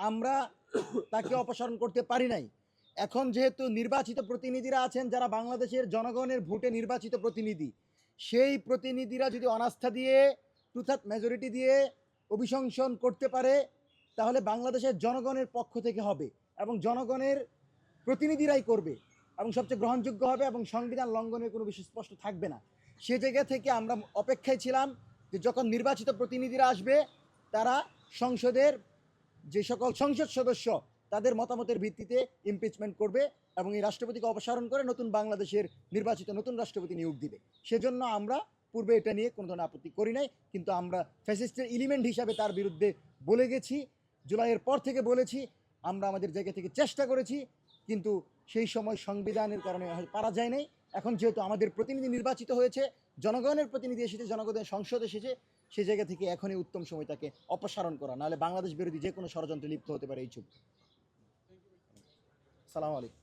আমরা তাকে অপসারণ করতে পারি নাই। এখন যেহেতু নির্বাচিত প্রতিনিধিরা আছেন যারা বাংলাদেশের জনগণের ভোটে নির্বাচিত প্রতিনিধি, সেই প্রতিনিধিরা যদি অনাস্থা দিয়ে টু-থার্ড মেজরিটি দিয়ে অভিশংসন করতে পারে, তাহলে বাংলাদেশের জনগণের পক্ষ থেকে হবে এবং জনগণের প্রতিনিধিরাই করবে এবং সবচেয়ে গ্রহণযোগ্য হবে এবং সংবিধান লঙ্ঘনের কোনো বিষয় স্পষ্ট থাকবে না। সে জায়গা থেকে আমরা অপেক্ষায় ছিলাম যে যখন নির্বাচিত প্রতিনিধিরা আসবে তারা সংসদের যে সকল সংসদ সদস্য তাদের মতামতের ভিত্তিতে ইমপিচমেন্ট করবে এবং এই রাষ্ট্রপতিকে অপসারণ করে নতুন বাংলাদেশের নির্বাচিত নতুন রাষ্ট্রপতি নিয়োগ দিবে। সেজন্য আমরা পূর্বে এটা নিয়ে কোনো ধরনের আপত্তি করি নাই, কিন্তু আমরা ফ্যাসিস্টের এলিমেন্ট হিসাবে তার বিরুদ্ধে বলে গেছি। জুলাইয়ের পর থেকে বলেছি, আমরা আমাদের জায়গা থেকে চেষ্টা করেছি, কিন্তু সেই সময় সংবিধানের কারণে পারা যায় নাই। এখন যেহেতু আমাদের প্রতিনিধি নির্বাচিত হয়েছে, জনগণের প্রতিনিধি এসেছে, জনগণের সংসদ এসেছে, সেই জায়গা থেকে এখনই উত্তম সময় তাকে অপসারণ করা, নাহলে বাংলাদেশ বিরোধী যে কোনো ষড়যন্ত্রে লিপ্ত হতে পারে এই চুপ। সালাম আলাইকুম।